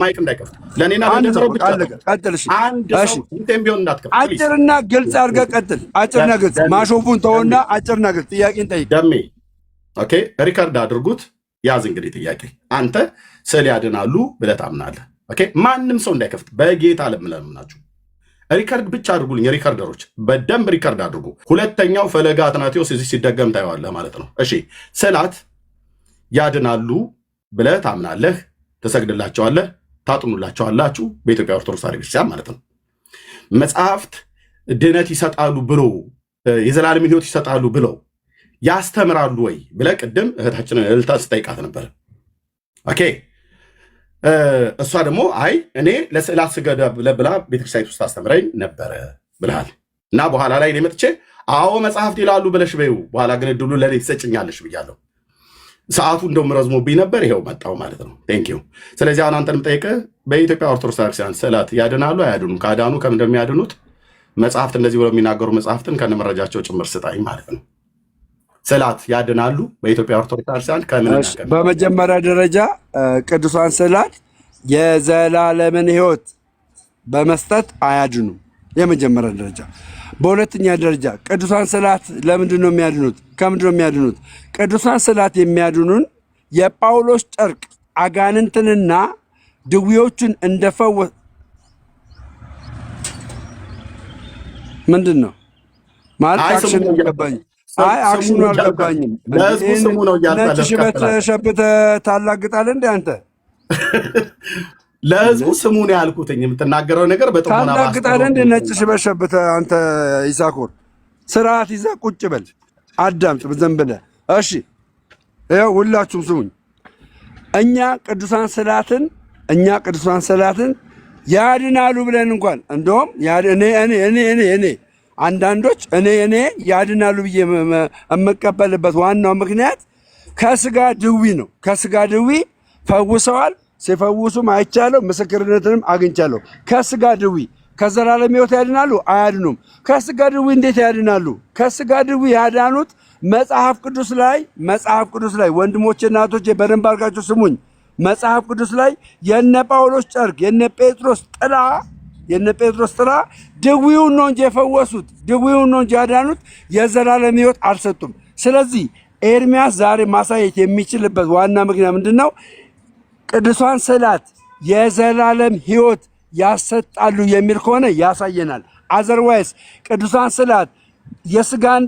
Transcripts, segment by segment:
ማይክ እንዳይከፍት ለኔና ለደረው ብቻ ቀጥልሽ። አንድ ሰው እንትን ቢሆን እንዳትከፍት። አጭርና ግልጽ አድርገህ ቀጥል። አጭርና ግልጽ ማሾፉን ተውና አጭርና ግልጽ ጥያቄን ጠይቅ። ደሜ ኦኬ፣ ሪካርድ አድርጉት። ያዝ እንግዲህ ጥያቄ አንተ ስዕል ያድናሉ ብለህ ታምናለህ? ኦኬ፣ ማንም ሰው እንዳይከፍት በጌታ ለምናችሁ ሪካርድ ብቻ አድርጉልኝ። ሪካርደሮች በደንብ ሪካርድ አድርጉ። ሁለተኛው ፈለገ አትናቴዎስ እዚህ ሲደገም ታየዋለህ ማለት ነው። እሺ፣ ስዕላት ያድናሉ ብለህ ታምናለህ? ተሰግድላቸዋለህ? ታጥኑላቸዋላችሁ? በኢትዮጵያ ኦርቶዶክስ ቤተክርስቲያን ማለት ነው። መጽሐፍት ድነት ይሰጣሉ ብሎ የዘላለም ሕይወት ይሰጣሉ ብለው ያስተምራሉ ወይ ብለህ ቅድም እህታችንን እልልታ ስጠይቃት ነበር። ኦኬ፣ እሷ ደግሞ አይ እኔ ለስዕላት ስገድ ብላ ቤተክርስቲያን ውስጥ አስተምረኝ ነበረ ብልሃል እና በኋላ ላይ እኔ መጥቼ አዎ መጽሐፍት ይላሉ ብለሽ በይው በኋላ ግን እድሉ ለእኔ ትሰጭኛለሽ ብያለሁ። ሰዓቱ እንደውም ረዝሞብኝ ነበር፣ ይኸው መጣው ማለት ነው። ቴንኪዩ። ስለዚህ አሁን አንተንም ጠይቀህ በኢትዮጵያ ኦርቶዶክስ ቤተክርስቲያን ስዕላት ያድናሉ አያድኑም? ካዳኑ ከምን እንደሚያድኑት መጽሐፍት እንደዚህ ብለው የሚናገሩ መጽሐፍትን ከነመረጃቸው ጭምር ስጣኝ ማለት ነው። ስዕላት ያድናሉ በኢትዮጵያ ኦርቶዶክስ ቤተክርስቲያን ከምን? በመጀመሪያ ደረጃ ቅዱሳን ስዕላት የዘላለምን ሕይወት በመስጠት አያድኑም። የመጀመሪያ ደረጃ። በሁለተኛ ደረጃ ቅዱሳን ስዕላት ለምንድን ነው የሚያድኑት? ከምንድን ነው የሚያድኑት? ቅዱሳን ስዕላት የሚያድኑን የጳውሎስ ጨርቅ አጋንንትንና ድውዮችን እንደፈወሰ ምንድን ነው ማለት አክሽን አልገባኝ። አይ አክሽኑ አልገባኝም። ለህዝቡ ስሙ ነው ነጭ ሽበት ሸብተህ ታላግጣለህ እንደ አንተ ለህዝቡ ስሙ ነው ያልኩትኝ። የምትናገረው ነገር በጥሞና ታላግጣለህ እንደ ነጭ ሽበት ሸብተህ አንተ ይሳኮር ስርዓት ይዘህ ቁጭ በል አዳምጥ ዝም ብለህ። እሺ ይኸው ሁላችሁም ስሙኝ። እኛ ቅዱሳን ስዕላትን ያድናሉ ብለን እንኳን እንደውም እኔ አንዳንዶች እኔ ያድናሉ ብዬ የምቀበልበት ዋናው ምክንያት ከስጋ ድዊ ነው። ከስጋ ድዊ ፈውሰዋል። ሲፈውሱም አይቻለሁ፣ ምስክርነትንም አግኝቻለሁ። ከስጋ ድዊ ከዘላለም ሕይወት ያድናሉ አያድኑም? ከስጋ ድዊ እንዴት ያድናሉ? ከስጋ ድዊ ያዳኑት መጽሐፍ ቅዱስ ላይ ወንድሞቼ እናቶቼ በደንብ አድርጋችሁ ስሙኝ። መጽሐፍ ቅዱስ ላይ የነ ጳውሎስ ጨርቅ የነ ጴጥሮስ ጥላ ድዊውን ነው እንጂ የፈወሱት፣ ድዊውን ነው እንጂ ያዳኑት፣ የዘላለም ሕይወት አልሰጡም። ስለዚህ ኤርሚያስ ዛሬ ማሳየት የሚችልበት ዋና ምክንያት ምንድን ነው? ቅዱሳን ስዕላት የዘላለም ሕይወት ያሰጣሉ የሚል ከሆነ ያሳየናል። አዘርዋይስ ቅዱሳን ስዕላት የስጋን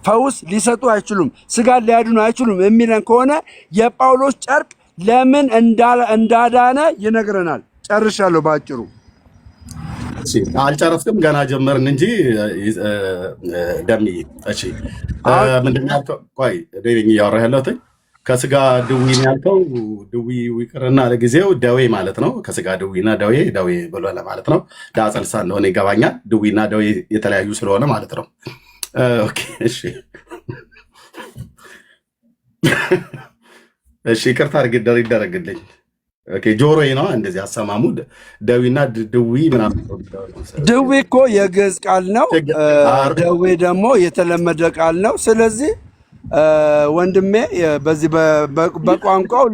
ፈውስ ሊሰጡ አይችሉም፣ ስጋን ሊያድኑ አይችሉም የሚለን ከሆነ የጳውሎስ ጨርቅ ለምን እንዳዳነ ይነግረናል። ጨርሻለሁ ባጭሩ። አልጨረስክም፣ ገና ጀመርን እንጂ ደምዬ። እሺ ምንድን ነው ያልከው? ቆይ እያወራህ ያለሁት ከስጋ ድዊ ያልከው ድዊ ይቅርና ለጊዜው ደዌ ማለት ነው። ከስጋ ድዊና ደዌ ብሎ ለማለት ነው። ዳጸልሳ እንደሆነ ይገባኛል። ድዊና ደዌ የተለያዩ ስለሆነ ማለት ነው። ኦኬ እሺ እሺ፣ ይቅርታ ይደረግልኝ። ኦኬ ጆሮዬ ነው እንደዚህ አሰማሙ። ደዊና ድዊ ምናምን። ድዊ እኮ የግዕዝ ቃል ነው። ደዌ ደግሞ የተለመደ ቃል ነው። ስለዚህ ወንድሜ በዚህ በቋንቋው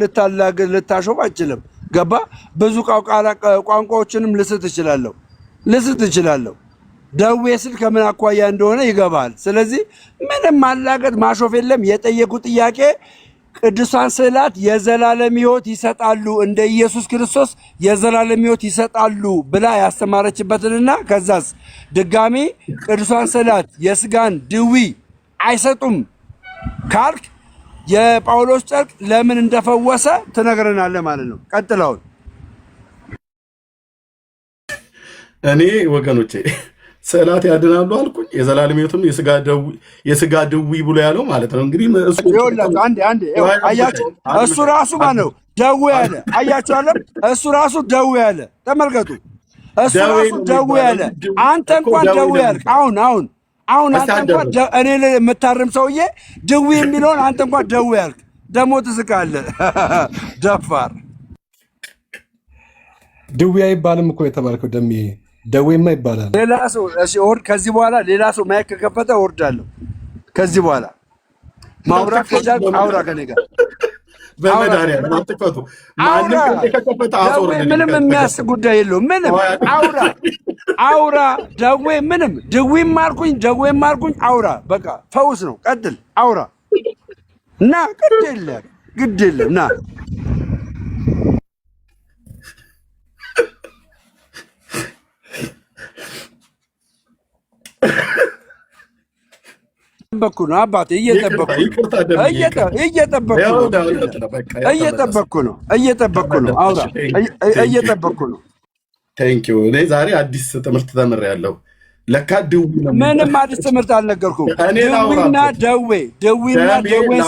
ልታሾፍ አይችልም። ገባ? ብዙ ቋንቋዎችንም ልስት እችላለሁ። ደዌ ስል ከምን አኳያ እንደሆነ ይገባል። ስለዚህ ምንም ማላገጥ ማሾፍ የለም። የጠየቁ ጥያቄ ቅዱሳን ስዕላት የዘላለም ሕይወት ይሰጣሉ እንደ ኢየሱስ ክርስቶስ የዘላለም ሕይወት ይሰጣሉ ብላ ያስተማረችበትንና ከዛስ ድጋሚ ቅዱሳን ስዕላት የስጋን ድዊ አይሰጡም ካልክ የጳውሎስ ጨርቅ ለምን እንደፈወሰ ትነግረናለህ ማለት ነው። ቀጥለውን እኔ ወገኖቼ ስዕላት ያድናሉ አልኩኝ። የዘላለም ሕይወትም የስጋ ድዊ ብሎ ያለው ማለት ነው። እንግዲህ አንዴ አያችሁ፣ እሱ ራሱ ማለት ነው ደዌ ያለ አያችሁ አለ። እሱ ራሱ ደዌ ያለ ተመልከቱ። እሱ ራሱ ደዌ ያለ አንተ እንኳን ደዌ ያልክ አሁን አንተ እንኳን እኔ የምታርም ሰውዬ ድዊ የሚለውን አንተ እንኳን ደዌ ያልክ ደግሞ ትስቃለህ። ደፋር ድዊ አይባልም እኮ የተባልከው ደምዬ፣ ደዌማ ይባላል። ሌላ ሰው እሺ፣ ከዚህ በኋላ ሌላ ሰው ማይክ ከከፈተ እወርዳለሁ። ከዚህ በኋላ ማውራት ከቻልክ አውራ ከኔ ጋር በመድኃኒዓለም አትክፈቱ። ማንም ከከፈተ አስወርድ። ምንም የሚያስብ ጉዳይ የለውም። ምንም አውራ ደዌ ምንም ድዊም አልኩኝ አውራ በቃ ፈውስ ነው። ቀጥል አውራ እና ግድ የለም ና እየጠበኩ ነው አባቴ፣ እየጠበኩ ነው። አውራ እየጠበኩ ነው። ቴንኪው። እኔ ዛሬ አዲስ ትምህርት ተምሬያለሁ። ለካ ድዊ ነው። ምንም አዲስ ትምህርት አልነገርኩም። ድዊና ደዌ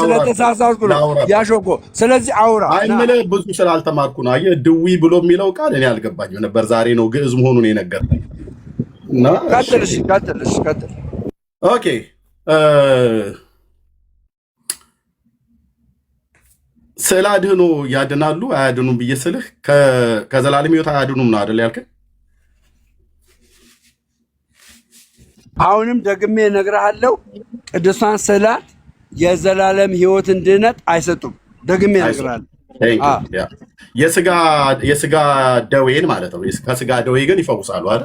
ስለተሳሳትኩ ነው ያሾኮ። ስለዚህ አውራ አይምልህ ብዙ ስላልተማርኩ ነው። አየህ ድዊ ብሎ የሚለው ቃል እኔ አልገባኝም ነበር። ዛሬ ነው ግዕዝ መሆኑን የነገርኩኝ። ቀጥል። ኦኬ ስለ አድህኖ ያድናሉ አያድኑም ብዬ ስልህ ከዘላለም ሕይወት አያድኑም ነው አይደል ያልከኝ? አሁንም ደግሜ እነግርሃለሁ፣ ቅዱሳን ስዕላት የዘላለም ሕይወትን ድነት አይሰጡም። ደግሜ እነግርሃለሁ። የስጋ ደዌን ማለት ነው። ከስጋ ደዌ ግን ይፈውሳሉ አይደል?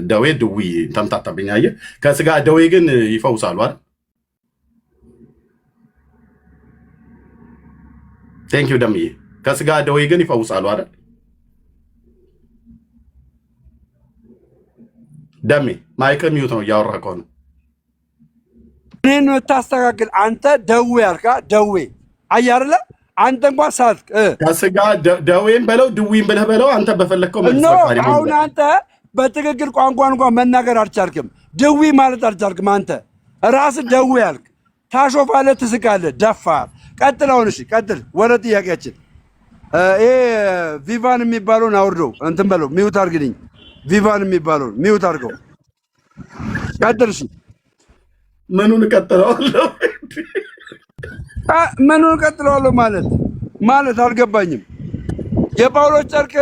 ደዌ ድዊ ተምታታብኝ። አየህ፣ ከስጋ ደዌ ግን ይፈውሳሉ አይደል? ቴንክ ዩ ደምዬ። ከስጋ ደዌ ግን ይፈውሳሉ አይደል? ደሜ ማይክል ሚዩት ነው እያወራ ከሆነ እኔን ታስተካክል። አንተ ደዌ ያልካ ደዌ አያርለ አንተ እንኳን ሳትክ ከስጋ ደዌን በለው ድዊን ብለህ በለው አንተ በፈለግከው መልስ። አሁን አንተ በትክክል ቋንቋን እንኳን መናገር አልቻልክም። ድዊ ማለት አልቻልክም። አንተ ራስህ ደዌ ያልክ ታሾፋለህ፣ ትስቃለህ። ደፋር። ቀጥል። አሁን እሺ ቀጥል። ወደ ጥያቄያችን ይሄ ቪቫን የሚባለውን አውርደው እንትን በለው፣ ሚውት አድርግልኝ። ቪቫን የሚባለውን ሚውት አድርገው። ቀጥል። እሺ ምኑን እቀጥለዋለሁ? ምኑን እቀጥለዋለሁ ማለት አልገባኝም። የጳውሎስ ጨርቅ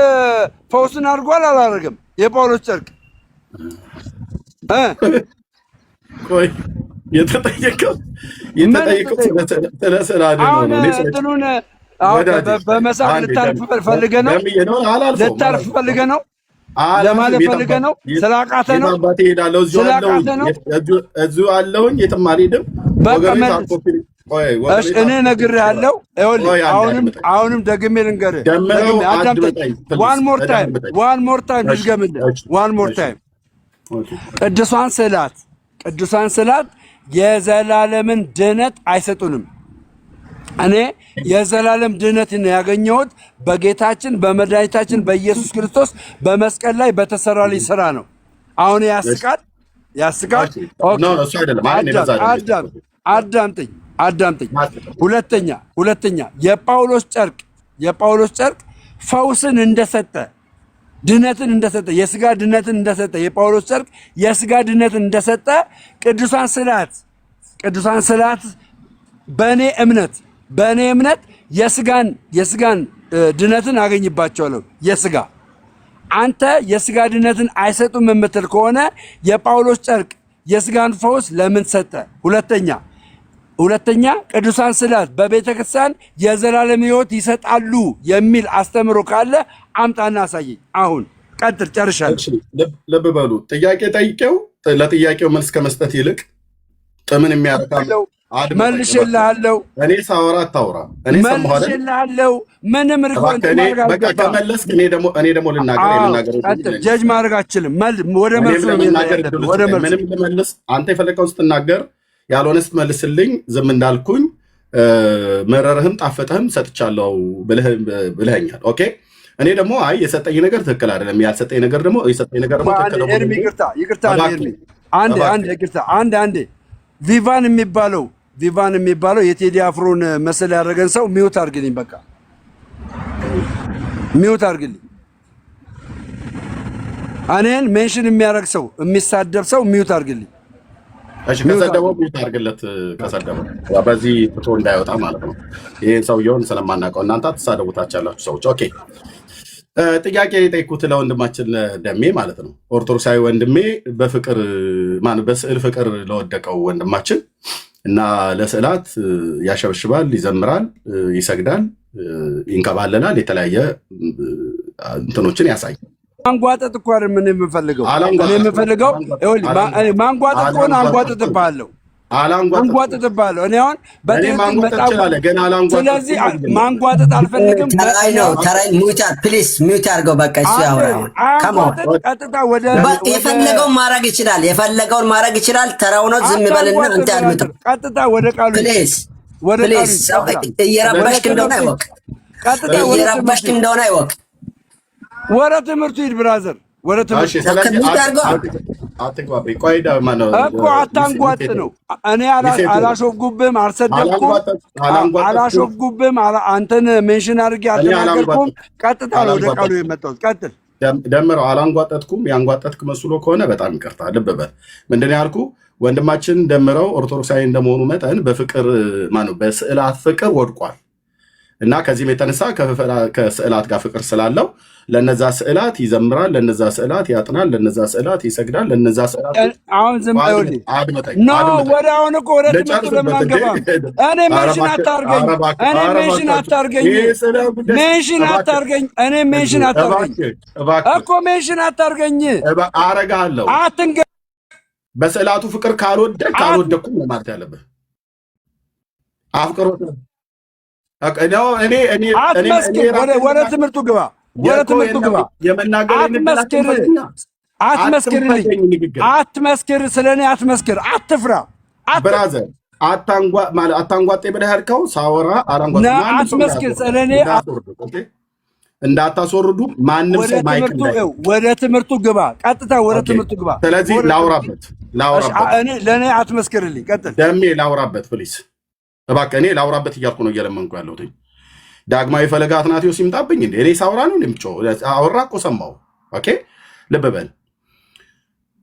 ፈውስን አድርጓል አላደረገም? የጳውሎስ ጨርቅ ቆይ የተጠየቀው ስለ ስለ አድኖ ነው። እንትኑን በመሳብ ልታርፍ ፈልገህ ነው? ልታርፍ ፈልገህ ነው ለማለት ፈልገህ ነው? ስላቃተ ነው? ስላቃተ ነው? እዚሁ አለሁኝ፣ የትም አልሄድም። እኔ ነግሬሃለሁ። አሁንም ደግሜ ልንገርህ። ዋን ሞር ታይም ልድገምልህ። ዋን ሞር ታይም ቅዱሳን ስዕላት የዘላለምን ድነት አይሰጡንም። እኔ የዘላለም ድነትን ያገኘሁት በጌታችን በመድኃኒታችን በኢየሱስ ክርስቶስ በመስቀል ላይ በተሰራልኝ ስራ ነው። አሁን ያስቃል። አዳምጠኝ። ሁለተኛ የጳውሎስ ጨርቅ ፈውስን እንደሰጠ ድነትን እንደሰጠ የስጋ ድነትን እንደሰጠ የጳውሎስ ጨርቅ የስጋ ድነትን እንደሰጠ ቅዱሳን ስዕላት በእኔ እምነት የስጋን ድነትን አገኝባቸዋለሁ። አንተ የስጋ ድነትን አይሰጡም የምትል ከሆነ የጳውሎስ ጨርቅ የስጋን ፈውስ ለምን ሰጠ? ሁለተኛ ቅዱሳን ስዕላት በቤተ ክርስቲያን የዘላለም ሕይወት ይሰጣሉ የሚል አስተምሮ ካለ አምጣና አሳየኝ። አሁን ቀጥል፣ ጨርሻለሁ። ልብ በሉ። ጥያቄ ጠይቄው ለጥያቄው መልስ ከመስጠት ይልቅ ጥምን የሚያረካለው መልሼልሃለሁ። እኔ ሳወራ አታውራ። እኔ መልሼልሃለሁ። ምንም ሪኮንት በቃ ከመለስክ እኔ ደግሞ ልናገር። ጀጅ ማድረግ አልችልም። ወደ መልሱ ምንም ልመልስ። አንተ የፈለከውን ስትናገር ያልሆነ ስትመልስልኝ ዝም እንዳልኩኝ መረረህም ጣፈጠህም ሰጥቻለሁ ብለኸኛል። ኦኬ እኔ ደግሞ አይ የሰጠኝ ነገር ትክክል አይደለም፣ ያልሰጠኝ ነገር ደግሞ ትክክል ነው። ይቅርታ። ቪቫን የሚባለው የቴዲ አፍሮን መሰል ያደረገን ሰው ሚውት አድርግልኝ። በቃ ሚውት አድርግልኝ። እኔን ሜንሽን የሚያደርግ ሰው የሚሳደብ ሰው ሚውት አድርግልኝ። እሺ ከሰደበው ሚውት አድርግለት። ከሰደበው በዚህ ፍቶ እንዳይወጣ ማለት ነው። ይሄን ሰውየውን ስለማናውቀው እናንተ ትሳደቡታቻላችሁ ሰዎች። ኦኬ ጥያቄ የጠየኩት ለወንድማችን ደሜ ማለት ነው። ኦርቶዶክሳዊ ወንድሜ በስዕል ፍቅር ለወደቀው ወንድማችን እና ለስዕላት ያሸበሽባል፣ ይዘምራል፣ ይሰግዳል፣ ይንከባለላል፣ የተለያየ እንትኖችን ያሳያል። ማንጓጠጥ እኮ አይደል ምን የምፈልገው እኔ የምፈልገው ማንጓጠጥ ሆነ አንጓጥጥብሃለሁ አንጓጥጥብሃለሁ እኔ አሁን በጤም በጣም ስለዚህ ማንጓጠጥ አልፈልግም። ተራይ ሚውት አድርገው በቃ እሱ ያወራው ቀጥታ ወደ የፈለገውን ማድረግ ይችላል። ተራው ነው ዝም በልና አንተ አድምጥ። ቀጥታ ወደ ቃሉ ፕሊዝ እየረበሽክ እንደሆነ አይወቅ። ወደ ትምህርቱ ሂድ ብራዘር፣ ወደ ትምህርቱ እኮ አታንጓጥ ነው። እኔ አላሾፍጉብህም፣ አልሰደብኩም፣ አላሾፍጉብህም፣ አንተን ሜንሽን አድርጌ አልተናገርኩም። ቀጥታ ነው ወደ ቃሉ የመጣሁት። ቀጥል። ደምረው አላንጓጠጥኩም። ያንጓጠጥክ መስሎ ከሆነ በጣም ይቅርታ። ልብ በል። ምንድን ነው ያልኩህ? ወንድማችን ደምረው ኦርቶዶክሳዊ እንደመሆኑ መጠን በፍቅር በስዕላት ፍቅር ወድቋል እና ከዚህም የተነሳ ከስዕላት ጋር ፍቅር ስላለው ለነዛ ስዕላት ይዘምራል፣ ለነዛ ስዕላት ያጥናል፣ ለነዛ ስዕላት ይሰግዳል፣ ለነዛ ስዕላት አሁን ዝም ብለውልኝ ወደ አሁን እኮ ወደ ትምህርቱ ለማንገባ እኔ ሜንሽን አታርገኝ፣ እኮ ሜንሽን አታርገኝ አረጋለሁ። በስዕላቱ ፍቅር ካልወደኩም ማለት ያለብህ አፍቅሮት ወደ ትምህርቱ ግባ፣ ወደ ትምህርቱ ግባ። አትመስክር፣ ስለኔ አትመስክር፣ አትፍራ። ብራዘር አታንጓጤ ብለህ ያልከው ሳወራ አትመስክር፣ ስለኔ እንዳታስወርዱ ማንም ሰው ማይክ ወደ ትምህርቱ ግባ፣ ቀጥታ ወደ ትምህርቱ ግባ። ስለዚህ ላውራበት ለእኔ አትመስክርልኝ። ቀጥል ደሜ፣ ላውራበት ፕሊስ እባክህ። እኔ ላውራበት እያልኩ ነው እየለመንኩ ያለሁት። ዳግማዊ ፈለገ አትናቴዎስ ይምጣብኝ እንዴ? እኔ ሳውራ ነው እንደምጮህ? አወራ እኮ ሰማሁ። ኦኬ ልብ በል።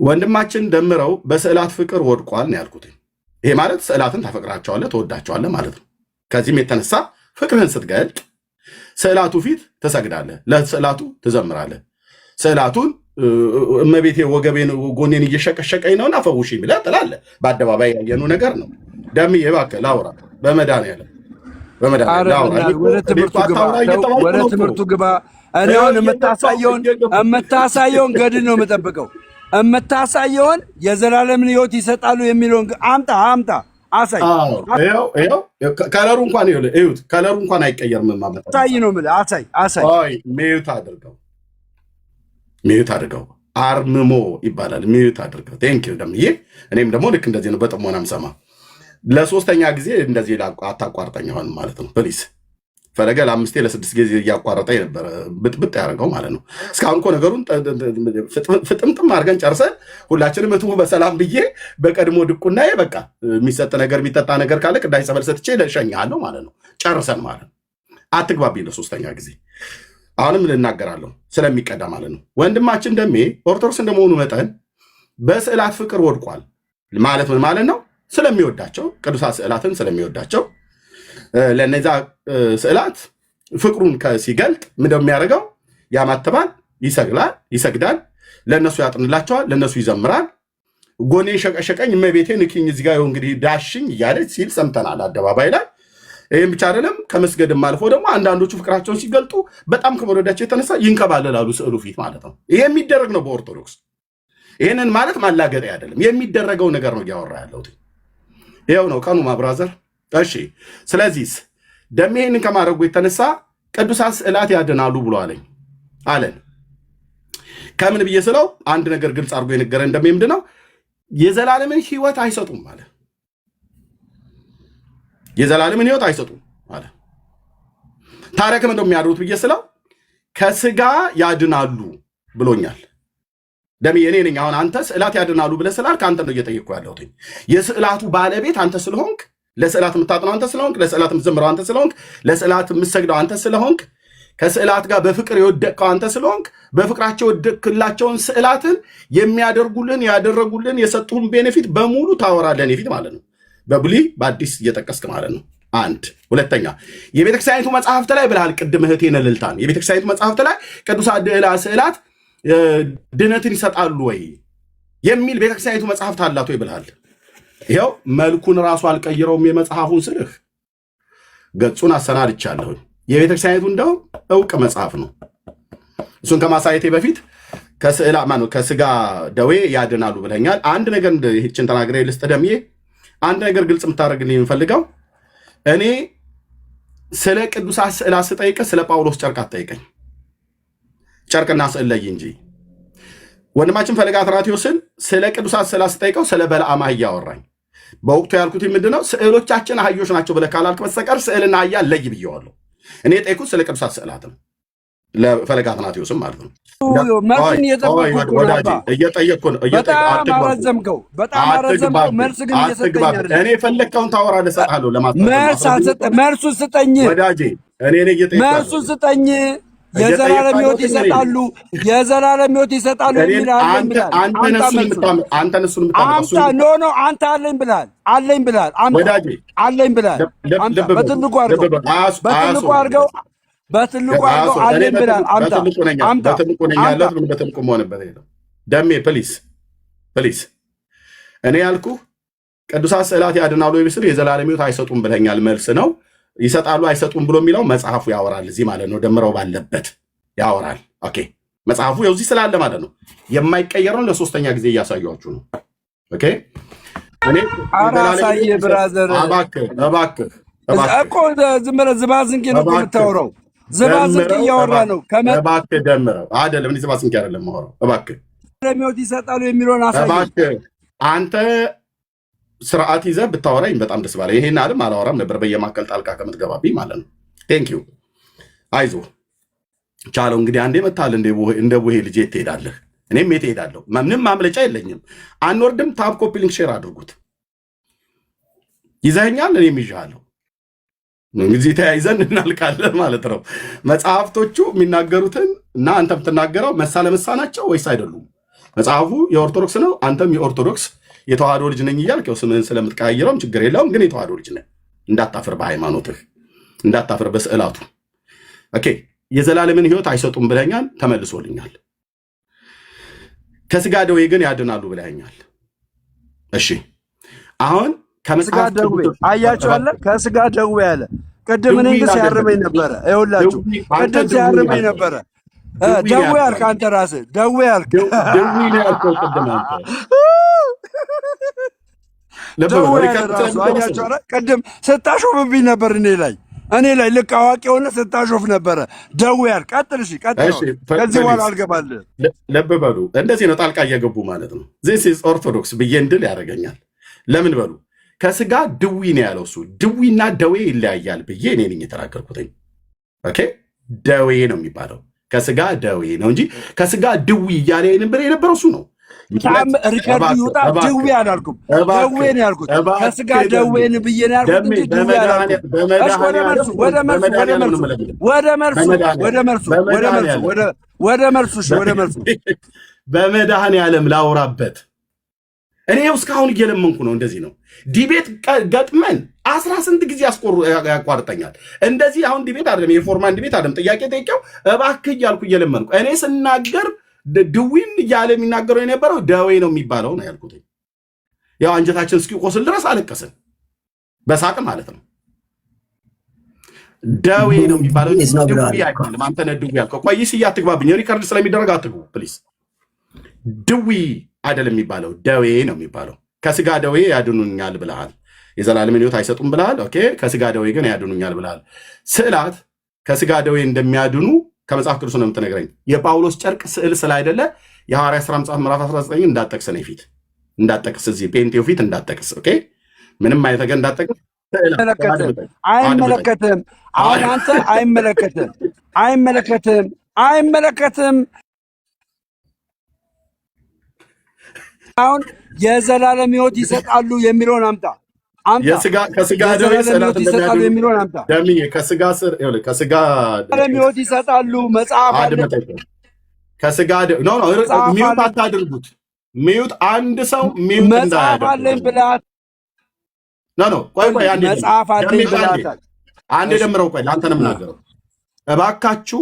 ወንድማችን ደምረው በስዕላት ፍቅር ወድቋል ነው ያልኩት። ይሄ ማለት ስዕላትን ታፈቅራቸዋለህ፣ ትወዳቸዋለህ ማለት ነው። ከዚህም የተነሳ ፍቅርህን ስትገልጥ ስዕላቱ ፊት ትሰግዳለህ፣ ለስዕላቱ ትዘምራለህ። ስዕላቱን እመቤቴ ወገቤን ጎኔን እየሸቀሸቀኝ ነውና ፈውሽኝ ብለህ ትላለህ። በአደባባይ ያየኑ ነገር ነው። ደምዬ እባክህ ላውራ በመድኃኒዓለም ወደ ትምህርቱ ግባ። እኔ አሁን የምታሳየውን ገድል ነው የምጠብቀው። የምታሳየውን የዘላለምን ሕይወት ይሰጣሉ የሚለውን አምጣ አሳይ። ከለሩ እንኳን እዩት፣ ከለሩ እንኳን አይቀየርም። አሳይ ነው የምልህ። አሳይ። ሚዩት አድርገው። አርምሞ ይባላል። ሚዩት አድርገው። ቴንኪው ደምዬ። እኔም ደግሞ ልክ እንደዚህ ነው በጥሞና ምሰማ። ለሶስተኛ ጊዜ እንደዚህ አታቋርጠኝ አሁን ማለት ነው ፕሊስ። ፈለገ ለ5 ለ6 ጊዜ እያቋረጠ የነበረ ብጥብጥ ያደርገው ማለት ነው። እስካሁን እኮ ነገሩን ፍጥምጥም አድርገን ጨርሰን ሁላችንም እትሙ በሰላም ብዬ በቀድሞ ድቁናዬ በቃ የሚሰጥ ነገር የሚጠጣ ነገር ካለ ቅዳሴ ጸበል ሰጥቼ እሸኝሃለሁ ማለት ነው። ጨርሰን ማለት ነው። አትግባብኝ ለሶስተኛ ጊዜ። አሁንም ልናገራለሁ ስለሚቀዳ ማለት ነው። ወንድማችን ደሜ ኦርቶዶክስ እንደመሆኑ መጠን በስዕላት ፍቅር ወድቋል ማለት ምን ማለት ነው? ስለሚወዳቸው ቅዱሳት ስዕላትን ስለሚወዳቸው ለነዛ ስዕላት ፍቅሩን ሲገልጥ ምንድነው የሚያደርገው? ያማትባል፣ ይሰግዳል፣ ለነሱ ያጥንላቸዋል፣ ለነሱ ይዘምራል። ጎኔን ሸቀሸቀኝ እመቤቴ ንኪኝ እዚህ ጋር እንግዲህ ዳሽኝ እያለ ሲል ሰምተናል አደባባይ ላይ። ይህም ብቻ አይደለም፣ ከመስገድም አልፎ ደግሞ አንዳንዶቹ ፍቅራቸውን ሲገልጡ በጣም ከመወደዳቸው የተነሳ ይንከባለላሉ ስዕሉ ፊት ማለት ነው። ይሄ የሚደረግ ነው በኦርቶዶክስ። ይህንን ማለት ማላገጥ አይደለም፣ የሚደረገው ነገር ነው እያወራ ያለሁት። ይኸው ነው ቀኑ ማብራዘር። እሺ፣ ስለዚህ ደሜ ይህንን ከማድረጉ የተነሳ ቅዱሳት ስዕላት ያድናሉ ብሎ አለን። ከምን ብዬ ስለው አንድ ነገር ግልጽ አድርጎ የነገረን ደሜ ምንድን ነው? የዘላለምን ሕይወት አይሰጡም አለ። የዘላለምን ሕይወት አይሰጡም አለ። ታዲያ ከምን እንደሚያድሩት ብዬ ስለው ከስጋ ያድናሉ ብሎኛል። ደሜ እኔ ነኝ። አሁን አንተ ስዕላት ያድናሉ ብለህ ስላልክ አንተ ነው እየጠየቅኩ ያለሁት። የስዕላቱ ባለቤት አንተ ስለሆንክ፣ ለስዕላት የምታጥነው አንተ ስለሆንክ፣ ለስዕላት የምትዘምረው አንተ ስለሆንክ፣ ለስዕላት የምትሰግደው አንተ ስለሆንክ፣ ከስዕላት ጋር በፍቅር የወደቅከው አንተ ስለሆንክ፣ በፍቅራቸው የወደቅክላቸውን ስዕላትን የሚያደርጉልን ያደረጉልን የሰጡህን ቤኔፊት በሙሉ ታወራለህ እኔ ፊት ማለት ነው። በብሉይ በአዲስ እየጠቀስክ ማለት ነው። አንድ ሁለተኛ የቤተክርስቲያኒቱ መጽሐፍት ላይ ብለሃል። ቅድም እህቴን እልልታን የቤተክርስቲያኒቱ መጽሐፍት ላይ ቅዱሳት ስዕላት ድነትን ይሰጣሉ ወይ የሚል ቤተክርስቲያኒቱ መጽሐፍት አላት ወይ ብለሃል። ይኸው መልኩን ራሱ አልቀይረውም የመጽሐፉን ስልህ ገጹን አሰናድቻለሁ። የቤተክርስቲያኒቱ እንደውም እውቅ መጽሐፍ ነው። እሱን ከማሳየቴ በፊት ከስጋ ደዌ ያድናሉ ብለኛል። አንድ ነገር ይህችን ተናግሬ ልስጥ ደምዬ፣ አንድ ነገር ግልጽ የምታደርግልኝ የምፈልገው እኔ ስለ ቅዱሳት ስዕላት ስጠይቅህ ስለ ጳውሎስ ጨርቅ አትጠይቀኝ። ጨርቅና ስዕል ለይ እንጂ። ወንድማችን ፈለገ አትናቴዎስን ስለ ቅዱሳት ስዕላት ስጠይቀው ስለ በለዓም አህያ አወራኝ። በወቅቱ ያልኩት ምንድነው? ስዕሎቻችን አህዮች ናቸው ብለህ ካላልክ በስተቀር ስዕልና አህያ ለይ ብየዋለሁ። እኔ የጠየኩት ስለ ቅዱሳት ስዕላት ነው፣ ለፈለገ አትናቴዎስም ማለት ነው። መልስን እየጠየቅኩ ነው። በጣም አረዘምከው። መልስ ግን እየሰጠኝ አይደለም። እኔ የፈለግከውን ታወራለህ፣ እሰጥሃለሁ። መልሱን ስጠኝ ወዳጄ፣ መልሱን ስጠኝ። የዘላለም ሕይወት ይሰጣሉ፣ የዘላለም ሕይወት ይሰጣሉ የሚል አለኝ ብላል። አንተ እሱን ኖ አንተ አለኝ ብላል፣ አለኝ ብላል፣ አለኝ ብላል። በትልቁ አድርገው በትልቁ አድርገው አለኝ ብላል። አምጣ በትልቁ መሆንበት ደሜ ፕሊስ። እኔ ያልኩህ ቅዱሳት ስዕላት ያድናሉ ወይ ብስል የዘላለም ሕይወት አይሰጡም ብለኛል። መልስ ነው። ይሰጣሉ አይሰጡም ብሎ የሚለው መጽሐፉ ያወራል። እዚህ ማለት ነው፣ ደምረው ባለበት ያወራል። ኦኬ፣ መጽሐፉ እዚህ ስላለ ማለት ነው። የማይቀየረውን ለሶስተኛ ጊዜ እያሳያችሁ ነው። ኦኬ፣ እኔ አራሳየ ብራዘር፣ እባክህ እኮ ዝም ብለህ ዝባዝንኬ ነው የምታወራው። ዝባዝንኬ እያወራ ነው። እባክህ ደምረው አይደለም። እኔ ዝባዝንኬ አይደለም የማወራው። እባክህ ለሚወት ይሰጣሉ የሚለውን አሳየኝ። እባክህ አንተ ስርዓት ይዘህ ብታወራኝ በጣም ደስ ባለ። ይሄን አለም አላወራም ነበር በየማከል ጣልቃ ከምትገባብኝ ማለት ነው። ቴንኪዩ፣ አይዞህ፣ ቻለው። እንግዲህ አንዴ መታል እንደ ቡሄ ልጄ ትሄዳለህ፣ እኔም የት እሄዳለሁ። ምንም ማምለጫ የለኝም። አንወርድም። ታብ ኮፒ ሊንክ ሼር አድርጉት። ይዘኸኛል፣ እኔም ይዤሃለሁ። እንግዲህ ተያይዘን እናልቃለን ማለት ነው። መጽሐፍቶቹ የሚናገሩትን እና አንተ የምትናገረው መሳ ለመሳ ናቸው ወይስ አይደሉም? መጽሐፉ የኦርቶዶክስ ነው፣ አንተም የኦርቶዶክስ የተዋህዶ ልጅ ነኝ እያልክ ስምህን ስለምትቀያየረውም ችግር የለውም። ግን የተዋህዶ ልጅ ነህ፣ እንዳታፍር በሃይማኖትህ፣ እንዳታፍር በስዕላቱ። ኦኬ፣ የዘላለምን ሕይወት አይሰጡም ብለኛል፣ ተመልሶልኛል። ከስጋ ደዌ ግን ያድናሉ ብለኛል። እሺ፣ አሁን ከስጋ ደዌ አያቸዋለ፣ ከስጋ ደዌ ያለ ቅድም እኔ ግን ሲያርመኝ ነበረ። ይኸውላችሁ ቅድም ሲያርመኝ ነበረ። ደዌ ያልክ አንተ ራስህ ደዌ ያልክ ቅድም ስታሾፍብኝ ነበር። እኔ ላይ ልክ አዋቂ የሆነ ስታሾፍ ነበረ። ደዌ ያልክ ቀጥል። እሺ ቀጥል። ከዚህ በኋላ አልገባልህ። ልብ በሉ። እንደዚህ ነው ጣልቃ እየገቡ ማለት ነው። ዚስ ኢዝ ኦርቶዶክስ ብዬ እንድል ያደርገኛል። ለምን በሉ። ከስጋ ድዊ ነው ያለው እሱ። ድዊና ደዌ ይለያያል ብዬ እኔ ነኝ የተናገርኩትኝ። ኦኬ፣ ደዌ ነው የሚባለው፣ ከስጋ ደዌ ነው እንጂ ከስጋ ድዊ እያለ የነበረው እሱ ነው። ሪከርዱ ይውጣ። ድዊ አላልኩም፣ ደዌ ነው ያልኩት። ከስጋ ደዌን ብዬ ነው ያልኩት እንጂ ድዊ አላልኩም። ወደ መልሱ በመድኃኔዓለም ላውራበት። እኔ እስካሁን እየለመንኩ ነው። እንደዚህ ነው ዲቤት ገጥመን 18 ጊዜ ያቋርጠኛል። እንደዚህ አሁን ዲቤት አይደለም፣ የፎርማን ዲቤት አይደለም። ጥያቄ ጠይቄው እባክህ እያልኩ እየለመንኩ እኔ ስናገር ድዊን እያለ የሚናገረው የነበረው ደዌ ነው የሚባለው ነው ያልኩት። ያው አንጀታችን እስኪቆስል ድረስ አለቀስን በሳቅ ማለት ነው። ደዌ ነው የሚባለው ድዊ አይባልም። አንተ ነህ ድዊ ያልከው። ቆይ ስያ አትግባብኝ፣ ሪከርድ ስለሚደረግ አትግቡ ፕሊዝ። ድዊ አይደለም የሚባለው፣ ደዌ ነው የሚባለው። ከስጋ ደዌ ያድኑኛል ብለሃል፣ የዘላለምን ሕይወት አይሰጡም ብለሃል። ኦኬ፣ ከስጋ ደዌ ግን ያድኑኛል ብለሃል። ስዕላት ከስጋ ደዌ እንደሚያድኑ ከመጽሐፍ ቅዱስ ነው የምትነግረኝ። የጳውሎስ ጨርቅ ስዕል ስላይደለ የሐዋርያት ሥራ መጽሐፍ ምዕራፍ 19 እንዳጠቅስ ነው ፊት እንዳጠቅስ፣ እዚህ ጴንጤው ፊት እንዳጠቅስ። ኦኬ፣ ምንም አይነት ነገር እንዳጠቅስ። አይመለከትም። አሁን አንተ አይመለከትም። አሁን የዘላለም ሕይወት ይሰጣሉ የሚለውን አምጣ። ከስጋ ደዌ ስዕላት ይሰጣሉ የሚለውን አምጣ። ደምዬ ከስጋ ሕይወት ይሰጣሉ መጽሐፍ አለ። ከስጋ ሚዩት አታድርጉት። ሚዩት አንድ ሰው ሚዩት መጽሐፍ አለኝ ብላት ቆይ መጽሐፍ አለኝ ብላታል። አንዴ ደምረው። ቆይ ለአንተ ነው የምናገረው። እባካችሁ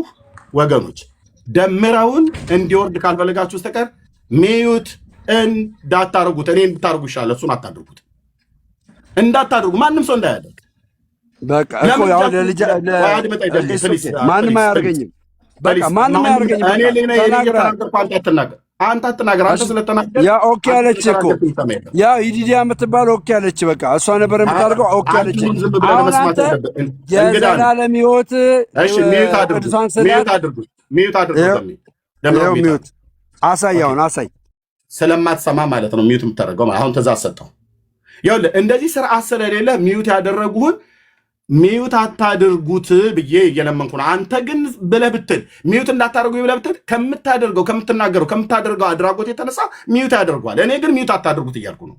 ወገኖች ደምረውን እንዲወርድ ካልፈለጋችሁ በስተቀር ሚዩት እንዳታርጉት። እኔ እንድታርጉ ይሻላል፣ እሱን አታድርጉት። እንዳታደርጉ ማንም ሰው እንዳያደርግ። በቃ እኮ ያው ለልጅ ማንም አያርገኝም። በቃ ማንም አያርገኝም። እኔ ለኔ የተናገርኩ አንተ አትናገር። አንተ ስለተናገር ያ ኦኬ አለች እኮ ያ ይዲዲያ የምትባል ኦኬ አለች። በቃ እሷ ነበር የምታደርገው። ኦኬ አለች። አሁን አንተ የዘላለም ሕይወት ቅዱሳን ስላት ሚዩት አሳይ፣ አሁን አሳይ። ስለማትሰማ ማለት ነው ሚዩት የምታደርገው። አሁን ትእዛዝ ሰጠው። ይኸውልህ እንደዚህ ስርዓት ስለሌለ ሚዩት ያደረጉህን ሚዩት አታድርጉት ብዬ እየለመንኩ ነው። አንተ ግን ብለህ ብትል ሚዩት እንዳታደርጉ ብለህ ብትል ከምታደርገው ከምትናገረው ከምታደርገው አድራጎት የተነሳ ሚዩት ያደርጓል። እኔ ግን ሚዩት አታድርጉት እያልኩ ነው።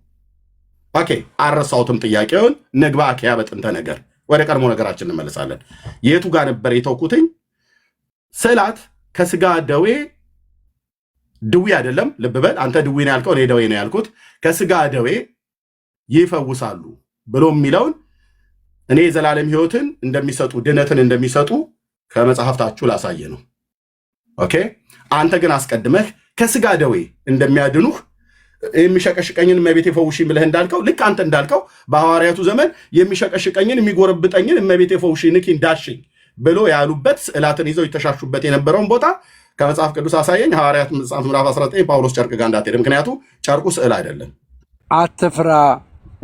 ኦኬ አረሳውትም ጥያቄውን ንግባ። አኪያ በጥንተ ነገር ወደ ቀድሞ ነገራችን እንመለሳለን። የቱ ጋር ነበር የተውኩትኝ? ስዕላት ከስጋ ደዌ ድዊ አይደለም። ልብ በል አንተ ድዊ ነው ያልከው፣ እኔ ደዌ ነው ያልኩት። ከስጋ ደዌ ይፈውሳሉ ብሎ የሚለውን እኔ የዘላለም ሕይወትን እንደሚሰጡ ድነትን እንደሚሰጡ ከመጽሐፍታችሁ ላሳየ ነው። ኦኬ አንተ ግን አስቀድመህ ከስጋ ደዌ እንደሚያድኑህ የሚሸቀሽቀኝን እመቤቴ ፈውሺ ብለህ እንዳልከው ልክ አንተ እንዳልከው በሐዋርያቱ ዘመን የሚሸቀሽቀኝን የሚጎረብጠኝን እመቤቴ ፈውሺ ንኪን ዳሽኝ ብሎ ያሉበት ስዕላትን ይዘው የተሻሹበት የነበረውን ቦታ ከመጽሐፍ ቅዱስ አሳየኝ። ሐዋርያት መጽሐፍ ምዕራፍ 19 ጳውሎስ ጨርቅ ጋር እንዳትሄድ፣ ምክንያቱ ጨርቁ ስዕል አይደለም። አትፍራ።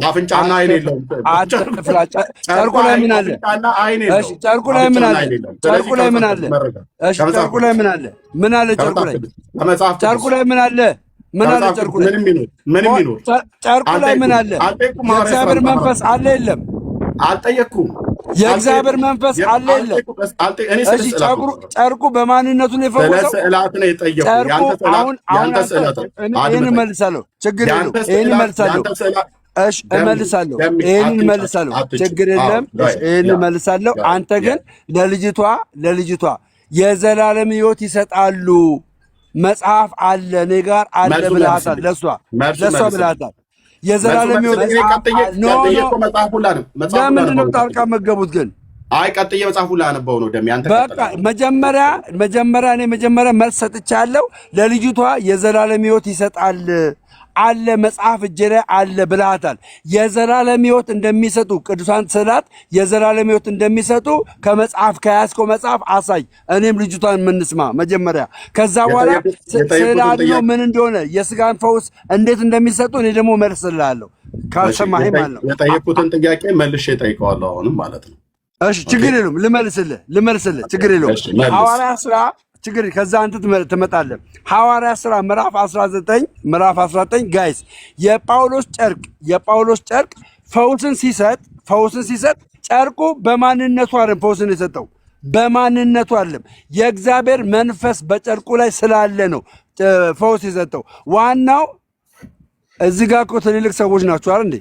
አፍንጫና አይን የለውም። ጨርቁ ላይ ምን አለ? እሺ ጨርቁ ላይ ምን አለ? ጨርቁ ላይ ምን አለ? እሺ ጨርቁ ላይ ምን አለ? ምን አለ ጨርቁ ላይ? ጨርቁ ላይ ምን አለ? ምን አለ ጨርቁ ላይ? ምንም ይኖር ጨርቁ ላይ ምን አለ? የእግዚአብሔር መንፈስ አለ የለም? አልጠየቅኩም። የእግዚአብሔር መንፈስ አለ የለም? እሺ ጨርቁ በማንነቱ ነው የፈወሰው? ስዕላት ነው የጠየቁት። ያንተ ስዕላት ይሄን መልሳለሁ። ችግር የለውም። ይሄን መልሳለሁ። እሺ እመልሳለሁ። ይሄን መልሳለሁ። ችግር የለም። ይሄን መልሳለሁ። አንተ ግን ለልጅቷ የዘላለም ሕይወት ይሰጣሉ መጽሐፍ አለ እኔ ጋር አለ ብለሃታል። ለሷ ብለሃታል። የዘላለም ሕይወት ለምንድን ነው ጣልቃ መገቡት ግን? አይ ቀጥዬ መጽሐፉ ላነበው ነው ደም ያንተ። በቃ መጀመሪያ መልስ ሰጥቻለሁ። ለልጅቷ የዘላለም ሕይወት ይሰጣል አለ መጽሐፍ እጄ ላይ አለ ብለሃታል። የዘላለም ሕይወት እንደሚሰጡ ቅዱሳን ስዕላት የዘላለም ሕይወት እንደሚሰጡ ከመጽሐፍ ከያዝከው መጽሐፍ አሳይ። እኔም ልጅቷን የምንስማ መጀመሪያ፣ ከዛ በኋላ ስዕላት ነው ምን እንደሆነ የስጋን ፈውስ እንዴት እንደሚሰጡ እኔ ደግሞ መልስልሃለሁ። ካልሰማኸኝ ማለት ነው። የጠየቁትን ጥያቄ መልሼ እጠይቀዋለሁ አሁንም ማለት ነው። እሺ ችግር የለውም። ልመልስልህ ችግር የለውም። ሐዋርያት ሥራ ችግር ከዛ አንተ ትመጣለህ። ሐዋርያት ሥራ ምዕራፍ 19 ጋይስ የጳውሎስ ጨርቅ ፈውስን ሲሰጥ ጨርቁ በማንነቱ አይደለም ፈውስን የሰጠው በማንነቱ አይደለም። የእግዚአብሔር መንፈስ በጨርቁ ላይ ስላለ ነው ፈውስ የሰጠው። ዋናው እዚህ ጋር እኮ ትልልቅ ሰዎች ናቸው አይደል እንዴ?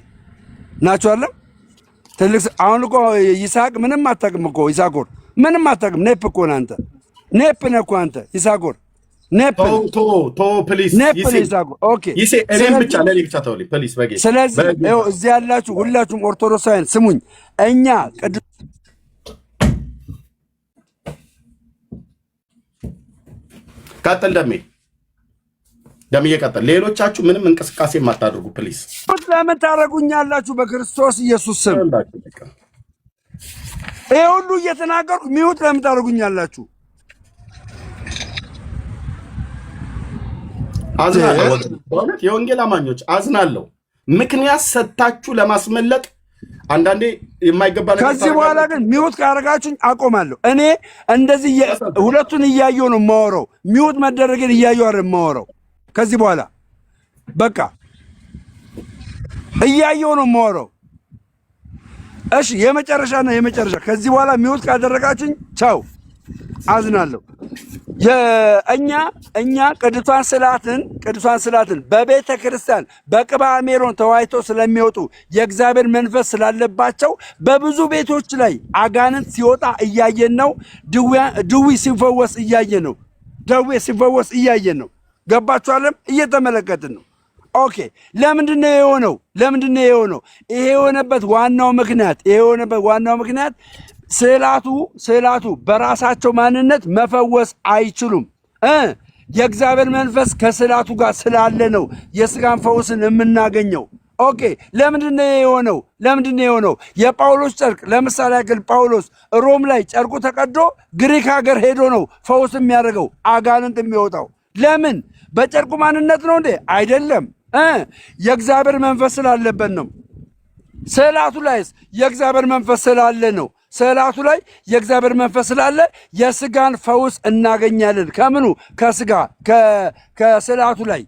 ናቸው አይደል? ትልልቅ አሁን እኮ ይስሐቅ ምንም አታውቅም እኮ ይሳኮር ምንም አታውቅም። ኔፕ እኮ ነህ አንተ። ኔፕ ነህ እኮ አንተ ይሳኮር ኔፕ ፕሊዝ ይሳኮር። ኦኬ እኔም ብቻ ለኔ ብቻ ተውልኝ ፕሊዝ በጌታ። ስለዚህ ይኸው እዚህ ያላችሁ ሁላችሁም ኦርቶዶክሳውያን ስሙኝ። እኛ ቀጥል ደምዬ ቀጥል። ሌሎቻችሁ ምንም እንቅስቃሴ የማታደርጉ ፕሊዝ። ለምን ታደርጉኛላችሁ? በክርስቶስ ኢየሱስ ስም ይሄ ሁሉ እየተናገርኩ ሚውት ለምን ታደርጉኛላችሁ? አዝናለሁ። በእውነት የወንጌል አማኞች አዝናለሁ። ምክንያት ሰታችሁ ለማስመለጥ አንዳንዴ የማይገባ ነገር። ከዚህ በኋላ ግን ሚውት ካደረጋችሁኝ አቆማለሁ። እኔ እንደዚህ ሁለቱን እያየሁ ነው የማወራው። ሚውት መደረግን እያየሁ አይደል የማወራው። ከዚህ በኋላ በቃ እያየሁ ነው የማወራው። እሺ የመጨረሻ ከዚህ በኋላ ሚውት ካደረጋችሁኝ ቻው፣ አዝናለሁ። እኛ ቅዱሳን ስዕላትን በቤተ ክርስቲያን በቅባ ሜሮን ተዋይተው ስለሚወጡ የእግዚአብሔር መንፈስ ስላለባቸው በብዙ ቤቶች ላይ አጋንንት ሲወጣ እያየን ነው። ድዊ ሲፈወስ እያየን ነው። ደዌ ሲፈወስ እያየን ነው። ገባችኋለም? እየተመለከትን ነው። ኦኬ ለምንድን ነው የሆነው? ይሄ የሆነበት ዋናው ምክንያት ስዕላቱ በራሳቸው ማንነት መፈወስ አይችሉም። የእግዚአብሔር መንፈስ ከስዕላቱ ጋር ስላለ ነው የስጋን ፈውስን የምናገኘው። ኦኬ ለምንድነው የሆነው? የጳውሎስ ጨርቅ ለምሳሌ ያክል ጳውሎስ ሮም ላይ ጨርቁ ተቀዶ ግሪክ ሀገር ሄዶ ነው ፈውስ የሚያደርገው አጋንንት የሚወጣው። ለምን? በጨርቁ ማንነት ነው እንዴ? አይደለም። የእግዚአብሔር መንፈስ ስላለበት ነው። ስዕላቱ ላይስ የእግዚአብሔር መንፈስ ስላለ ነው። ስዕላቱ ላይ የእግዚአብሔር መንፈስ ስላለ የስጋን ፈውስ እናገኛለን። ከምኑ? ከስጋ ከስዕላቱ ላይ።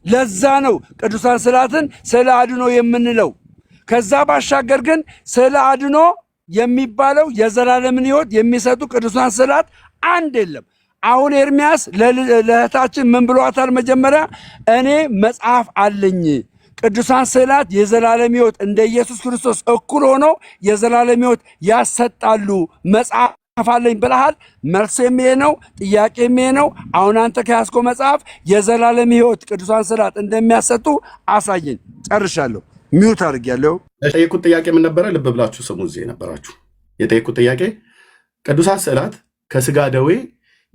ለዛ ነው ቅዱሳን ስዕላትን ስዕለ አድኖ የምንለው። ከዛ ባሻገር ግን ስዕለ አድኖ የሚባለው የዘላለምን ሕይወት የሚሰጡ ቅዱሳን ስዕላት አንድ የለም። አሁን ኤርምያስ ለእህታችን ምን ብሏታል? መጀመሪያ እኔ መጽሐፍ አለኝ፣ ቅዱሳን ስዕላት የዘላለም ሕይወት እንደ ኢየሱስ ክርስቶስ እኩል ሆነው የዘላለም ሕይወት ያሰጣሉ፣ መጽሐፍ አለኝ ብለሃል። መልሴም ይሄ ነው፣ ጥያቄም ይሄ ነው። አሁን አንተ ከያዝከው መጽሐፍ የዘላለም ሕይወት ቅዱሳን ስዕላት እንደሚያሰጡ አሳየኝ። ጨርሻለሁ። ሚውት አድርጌያለሁ። የጠየኩት ጥያቄ ምን ነበረ? ልብ ብላችሁ ስሙ። እዚህ የነበራችሁ የጠየኩት ጥያቄ ቅዱሳን ስዕላት ከስጋ ደዌ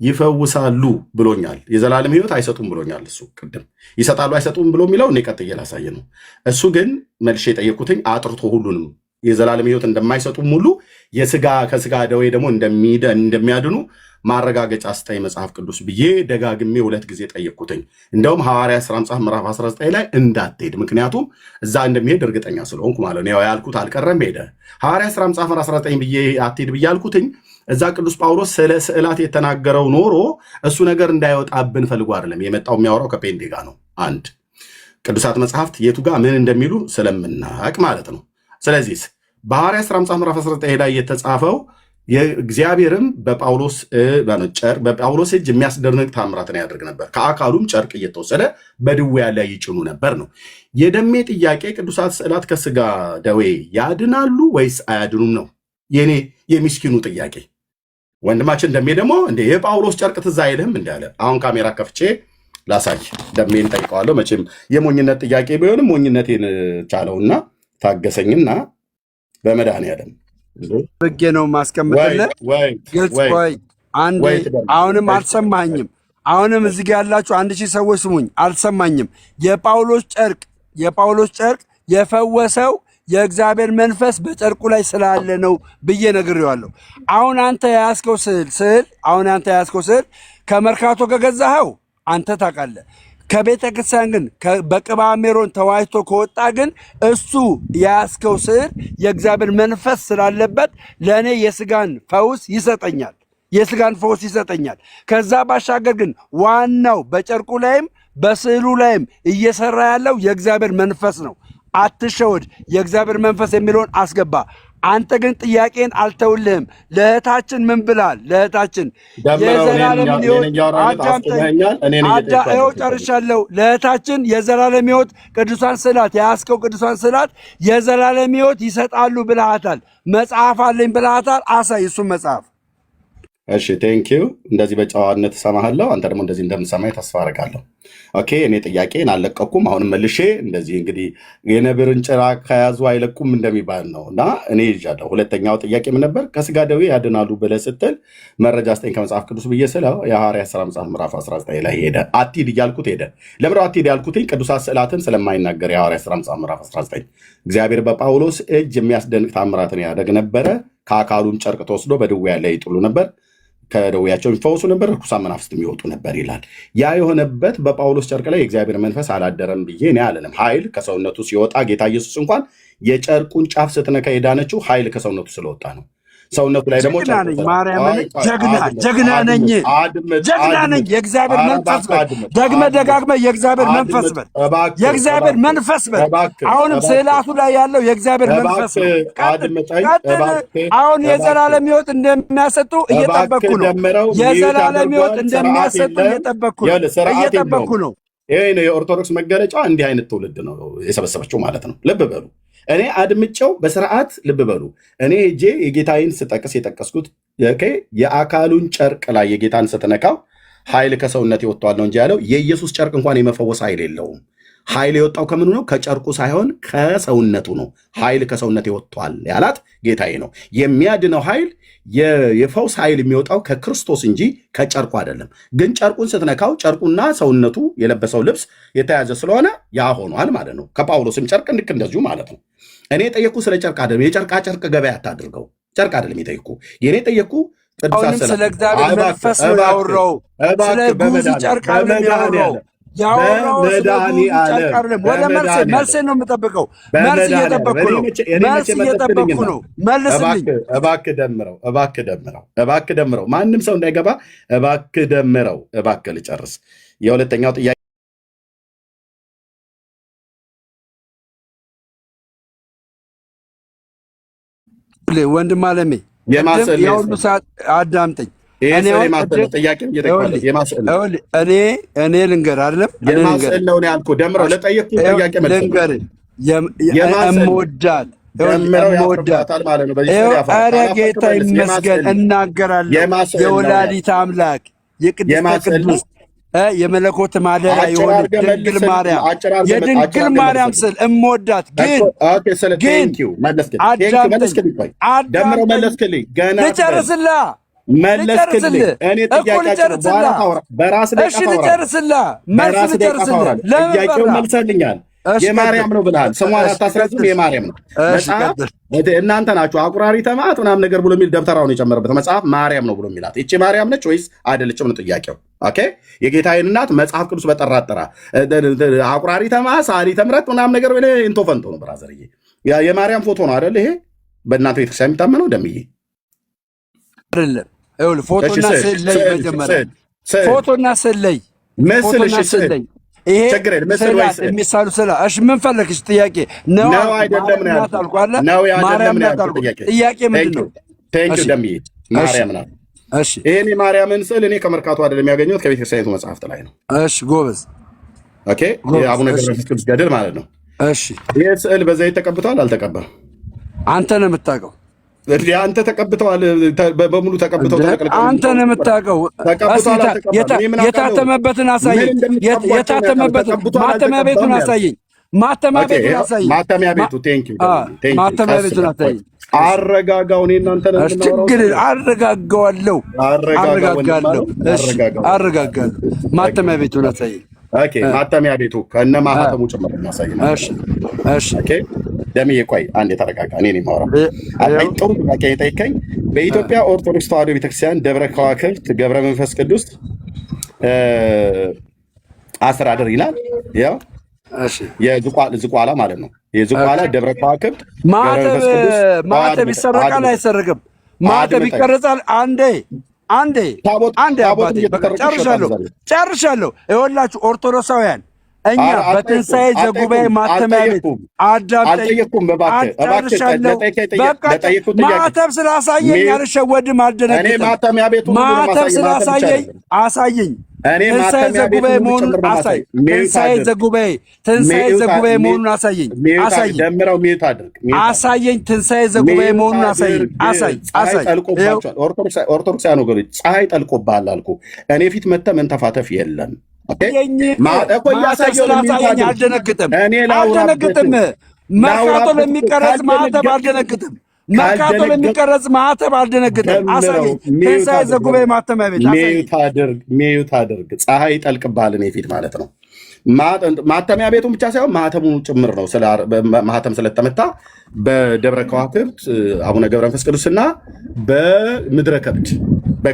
ይፈውሳሉ ብሎኛል። የዘላለም ሕይወት አይሰጡም ብሎኛል። እሱ ቅድም ይሰጣሉ አይሰጡም ብሎ የሚለው እኔ ቀጥዬ ላሳየ ነው። እሱ ግን መልሼ የጠየኩትኝ አጥርቶ ሁሉንም የዘላለም ሕይወት እንደማይሰጡም ሁሉ ከስጋ ደዌ ደግሞ እንደሚያድኑ ማረጋገጫ ስጠኝ መጽሐፍ ቅዱስ ብዬ ደጋግሜ 2 ጊዜ ጠየቅኩትኝ። እንደውም ሐዋርያት ሥራ መጽሐፍ ምዕራፍ 19 ላይ እንዳትሄድ፣ ምክንያቱም እዛ እንደሚሄድ እርግጠኛ ስለሆንኩ ማለት ነው። ያልኩት አልቀረም፣ ሄደ። ሐዋርያት ሥራ መጽሐፍ 19 ብዬ አትሄድ ብዬ አልኩትኝ። እዛ ቅዱስ ጳውሎስ ስለ ስዕላት የተናገረው ኖሮ እሱ ነገር እንዳይወጣብን ፈልጎ አይደለም የመጣው። የሚያወራው ከጴንጤ ጋር ነው። አንድ ቅዱሳት መጽሐፍት የቱ ጋር ምን እንደሚሉ ስለምናቅ ማለት ነው። ስለዚህ በሐዋርያት ሥራ መጽሐፍ ምዕራፍ 19 ላይ የተጻፈው የእግዚአብሔርም በጳውሎስ እጅ የሚያስደንቅ ታምራትን ያደርግ ነበር፣ ከአካሉም ጨርቅ እየተወሰደ በድውያን ላይ ይጭኑ ነበር ነው። የደሜ ጥያቄ ቅዱሳት ስዕላት ከስጋ ደዌ ያድናሉ ወይስ አያድኑም ነው የኔ የሚስኪኑ ጥያቄ። ወንድማችን ደሜ ደግሞ እንደ የጳውሎስ ጨርቅ ትዝ አይልህም እንዳለ አሁን ካሜራ ከፍቼ ላሳይ። ደሜን ጠይቀዋለሁ። መቼም የሞኝነት ጥያቄ ቢሆንም ሞኝነቴን ቻለውና ታገሰኝና በመድኃኒዓለም ብጌ ነው ማስቀምጥልህ። ግልጽ ቆይ አንዴ። አሁንም አልሰማኝም። አሁንም እዚህ ጋር ያላችሁ 1000 ሰዎች ስሙኝ፣ አልሰማኝም። የጳውሎስ ጨርቅ የፈወሰው የእግዚአብሔር መንፈስ በጨርቁ ላይ ስላለ ነው ብዬ ነግሬዋለሁ። አሁን አንተ የያዝከው ስዕል ከመርካቶ ከገዛኸው አንተ ታውቃለህ። ከቤተ ክርስቲያን ግን በቅባ ሜሮን ተዋጅቶ ከወጣ ግን እሱ የያዝከው ስዕል የእግዚአብሔር መንፈስ ስላለበት ለእኔ የስጋን ፈውስ ይሰጠኛል። ከዛ ባሻገር ግን ዋናው በጨርቁ ላይም በስዕሉ ላይም እየሰራ ያለው የእግዚአብሔር መንፈስ ነው። አትሸወድ። የእግዚአብሔር መንፈስ የሚለውን አስገባ። አንተ ግን ጥያቄን አልተውልህም። ለእህታችን ምን ብላል? ለእህታችን የዘላለም ሕይወት ይኸው ጨርሻለሁ። ለእህታችን የዘላለም ሕይወት ቅዱሳን ስዕላት የያዝከው ቅዱሳን ስዕላት የዘላለም ሕይወት ይሰጣሉ ብልሃታል። መጽሐፍ አለኝ ብልሃታል። አሳይ እሱም መጽሐፍ። እሺ ቴንኪዩ። እንደዚህ በጨዋነት እሰማሃለሁ። አንተ ደግሞ እንደዚህ እንደምሰማኝ ተስፋ አደርጋለሁ። ኦኬ እኔ ጥያቄን አልለቀኩም። አሁንም መልሼ እንደዚህ እንግዲህ የነብርን ጭራ ከያዙ አይለቁም እንደሚባል ነው እና እኔ ይዣለሁ። ሁለተኛው ጥያቄ ምን ነበር? ከስጋ ደዌ ያድናሉ ብለህ ስትል መረጃ ስጠኝ ከመጽሐፍ ቅዱስ ብዬ ስለው የሐዋርያት ሥራ መጽሐፍ ምዕራፍ 19 ላይ ሄደ። አትሂድ እያልኩት ሄደ። ለምንድነው አትሂድ ያልኩትኝ? ቅዱሳት ስዕላትን ስለማይናገር የሐዋርያት ሥራ መጽሐፍ ምዕራፍ 19 እግዚአብሔር በጳውሎስ እጅ የሚያስደንቅ ታምራትን ያደርግ ነበረ። ከአካሉም ጨርቅ ተወስዶ በድውያን ላይ ይጥሉ ነበር፣ ከደዌያቸው የሚፈወሱ ነበር፣ ርኩሳን መናፍስት የሚወጡ ነበር ይላል። ያ የሆነበት በጳውሎስ ጨርቅ ላይ የእግዚአብሔር መንፈስ አላደረም ብዬ እኔ አለንም። ኃይል ከሰውነቱ ሲወጣ ጌታ ኢየሱስ እንኳን የጨርቁን ጫፍ ስትነካ የዳነችው ኃይል ከሰውነቱ ስለወጣ ነው። ሰውነቱ ላይ ደግሞ ጀግና ነኝ፣ የእግዚአብሔር መንፈስ በል። ደጋግመህ የእግዚአብሔር መንፈስ በል፣ የእግዚአብሔር መንፈስ በል። አሁንም ስዕላቱ ላይ ያለው የእግዚአብሔር መንፈስ ነው። አሁን የዘላለም ሕይወት እንደሚያሰጡ እየጠበቅኩ ነው። የዘላለም ሕይወት እንደሚያሰጡ እየጠበቅኩ ነው። ይሄ ነው የኦርቶዶክስ መገለጫ። እንዲህ አይነት ትውልድ ነው የሰበሰበችው ማለት ነው። ልብ በሉ። እኔ አድምጨው በስርዓት ልብ በሉ። እኔ ሄጄ የጌታዬን ስጠቅስ የጠቀስኩት የአካሉን ጨርቅ ላይ የጌታን ስትነካው ኃይል ከሰውነት ይወጥቷል ነው እንጂ ያለው የኢየሱስ ጨርቅ እንኳን የመፈወስ ኃይል የለውም። ኃይል የወጣው ከምኑ ነው? ከጨርቁ ሳይሆን ከሰውነቱ ነው። ኃይል ከሰውነት ወጥቷል ያላት ጌታዬ ነው። የሚያድነው ኃይል የፈውስ ኃይል የሚወጣው ከክርስቶስ እንጂ ከጨርቁ አይደለም። ግን ጨርቁን ስትነካው ጨርቁና ሰውነቱ የለበሰው ልብስ የተያዘ ስለሆነ ያ ሆኗል ማለት ነው። ከጳውሎስም ጨርቅ ልክ እንደዚሁ ማለት ነው። እኔ የጠየቅኩ ስለ ጨርቅ አይደለም። የጨርቃ ጨርቅ ገበያ አታድርገው። ጨርቅ አይደለም የጠየቅኩ። የኔ ጠየቅኩ አሁንም ስለ እግዚአብሔር መንፈስ ነው ያወራው። ስለ ጉዙ ጨርቅ አይደለም ያወራው። ወደ መልስ ነው የምጠብቀው። መልስ እየጠበቅኩ ነው። መልስልኝ። እባክህ ደምረው። ማንም ሰው እንዳይገባ እባክህ ደምረው። እባክህ ልጨርስ። የሁለተኛው ጥያቄ ወንድም አለሜ የሁሉ ሰዓት አዳምጠኝ። እኔ ልንገር አይደለም የማስለው ነው ያልኩህ። ደምረው ለጠየቅኩህ ጥያቄ ልንገር እምወዳት ኧረ ጌታ ይመስገን እናገራለሁ። የወላዲተ አምላክ የቅድስተ ቅዱስ የመለኮት ማደሪያ የሆነ ድንግል ማርያም የድንግል ማርያም ስል እምወዳት ግን ልጨርስላ መልሰልኛል። የማርያም ነው ብለሃል። ስሟን አታስረዝም። የማርያም ነው መጽሐፍ። እናንተ ናችሁ አቁራሪ ተማት ምናምን ነገር ብሎ የሚል ደብተራውን የጨመረበት መጽሐፍ ማርያም ነው ብሎ የሚላት ይቺ ማርያም ነች ወይስ አይደለችም ነው ጥያቄው። ኦኬ የጌታዬን እናት መጽሐፍ ቅዱስ በጠራጠራ አቁራሪ ተማ ሳሊ ተምረት ምናምን ነገር እንቶ ፈንቶ ነው። ብራዘርዬ የማርያም ፎቶ ነው አይደል? ይሄ በእናንተ ቤተክርስቲያን የሚታመነው ደምዬ አይደለም። ይኸውልህ ፎቶና ስዕል ላይ መጀመሪያ ፎቶና ስዕል ላይ ምስል ይሄ ስዕላት የሚሳሉ ስዕላ እሺ፣ ምን ፈለግሽ? ጥያቄ ነው አይደለም ነው ያልኩህ። ማርያም ናት አልኩህ። ጥያቄ ምንድን ነው? ቴንክ ዩ ደምዬ ማርያም ናት። እሺ፣ ይሄን የማርያምን ስዕል እኔ ከመርካቶ አይደለም ያገኘሁት ከቤተክርስቲያኒቱ መጽሐፍት ላይ ነው። እሺ፣ ጎበዝ። ኦኬ፣ የአቡነ ገብረ መንፈስ ቅዱስ ገድል ማለት ነው። እሺ፣ ይሄ ስዕል በዘይት ተቀብቷል አልተቀባም? አንተ ነው የምታውቀው። አንተ ተቀብተዋል፣ በሙሉ ተቀብተው አንተ ነው የምታውቀው። የታተመበትን አሳየኝ። የታተመበትን ማተሚያ ቤቱን አሳየኝ። ማተሚያ ቤቱን አሳየኝ። ማተሚያ ቤቱ ቴንክ ዩ ማተሚያ ቤቱን አሳየኝ። አረጋጋው። እኔ እናንተ ነው ችግር አረጋጋዋለሁ። አረጋጋለሁ። ማተሚያ ቤቱን አሳየኝ። ኦኬ ማተሚያ ቤቱ ከነ ማህተሙ ጭምር እናሳየኝ። እሺ ኦኬ ደምዬ ቆይ አንዴ ተረጋጋ። እኔ ነኝ የማወራው። አይ ጥሩ ጥያቄ የጠየቀኝ በኢትዮጵያ ኦርቶዶክስ ተዋሕዶ ቤተክርስቲያን ደብረ ከዋክብት ገብረ መንፈስ ቅዱስ አስተዳደር ይላል። ያው እሺ የዝቋላ ማለት ነው። የዝቋላ ደብረ ከዋክብት ማተብ ይሰረቃል አይሰረቅም? ማተብ ይቀረጻል። አንዴ አባቴ ጨርሻለሁ። ይኸውላችሁ ኦርቶዶክሳውያን እኛ በትንሣኤ ዘጉባኤ ማተሚያ ቤት አልጠየኩም። ጨርሻለሁ። ማተብ ስላሳየኝ አልሸወድም፣ አልደነግጥም። ማተብ ስላሳየኝ አሳየኝ። ትንሣኤ ዘጉባኤ መሆኑን አሳይ። ትንሣኤ ዘጉባኤ መሆኑን አሳየኝ። ትንሣኤ ዘጉባኤ መሆኑን አሳየኝ። ኦርቶዶክሳውያን ወገኖች ፀሐይ ጠልቆብሃል አልኩህ። እኔ ፊት መተህ መንተፋተፍ የለም። አልደነግጥም። መርካቶ ለሚቀረጽ ማህተብ አልደነግጥም። መርካቶ ለሚቀረጽ ማህተብ አልደነግጥም። አሳየኝ። ትንሣኤ ዘጉባኤ ማተሚያ ቤት ሚዩት አድርግ። ፀሐይ ይጠልቅብሃል እኔ ፊት ማለት ነው። ማተሚያ ቤቱን ብቻ ሳይሆን ማህተሙን ጭምር ነው። ማህተም ስለተመታ በደብረ ከዋክብት አቡነ ገብረ መንፈስ ቅዱስና በምድረ ከብድ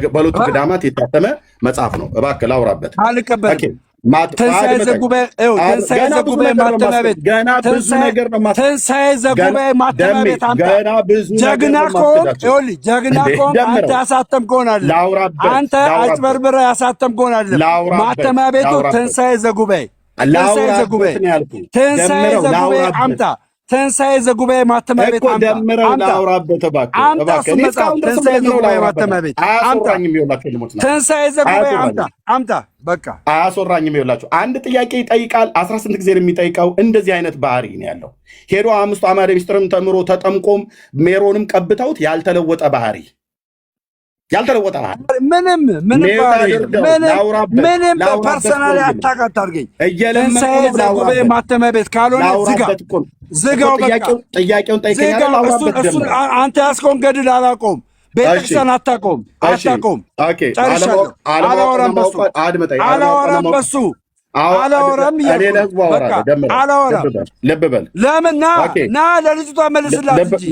በሁለቱ ገዳማት የታተመ መጽሐፍ ነው። እባክህ ላውራበት። አልቀበልም። ትንሣኤ ዘጉባኤ ማተሚያ ቤት ገና ብዙ ነገር ነው። ትንሣኤ ዘጉባኤ ማተሚያ ቤት ጀግና ከሆንክ አንተ ያሳተም ከሆናለህ። አንተ አጭበርብረህ ያሳተም ከሆናለህ። ማተሚያ ቤቱ ትንሣኤ ዘጉባኤ አምጣ። ትንሣኤ ዘጉባኤ ማተሚያ ቤት አምጣ። እሱን መጽሐፍ ትንሣኤ ዘጉባኤ ማተሚያ ቤት ትንሣኤ ዘጉባኤ አምጣ። በቃ አያስወራኝም። ይኸውላችሁ አንድ ጥያቄ ይጠይቃል። 18 ጊዜ የሚጠይቀው እንደዚህ አይነት ባህሪ ነው ያለው። ሄዶ 5 አዕማደ ምስጢርም ተምሮ ተጠምቆም ሜሮንም ቀብተውት ያልተለወጠ ባህሪ ያልተለወጠ ባህል ምንም ፐርሰናል አታውቅ አታድርገኝ። ትንሣኤ ዘጉባኤ ማተሚያ ቤት ካልሆነ ዝጋው። በቃ ጥያቄውን ጠይቀኛል። አንተ ያዝከውን ገድል አላውቀውም። ቤተክርስቲያን አታውቀውም። ጨርሻለሁ። አላወራም በሱ አላወራም እያልኩ አላወራም። ልብ በል። ለምን ና ለልጅቷ መልስላት እንጂ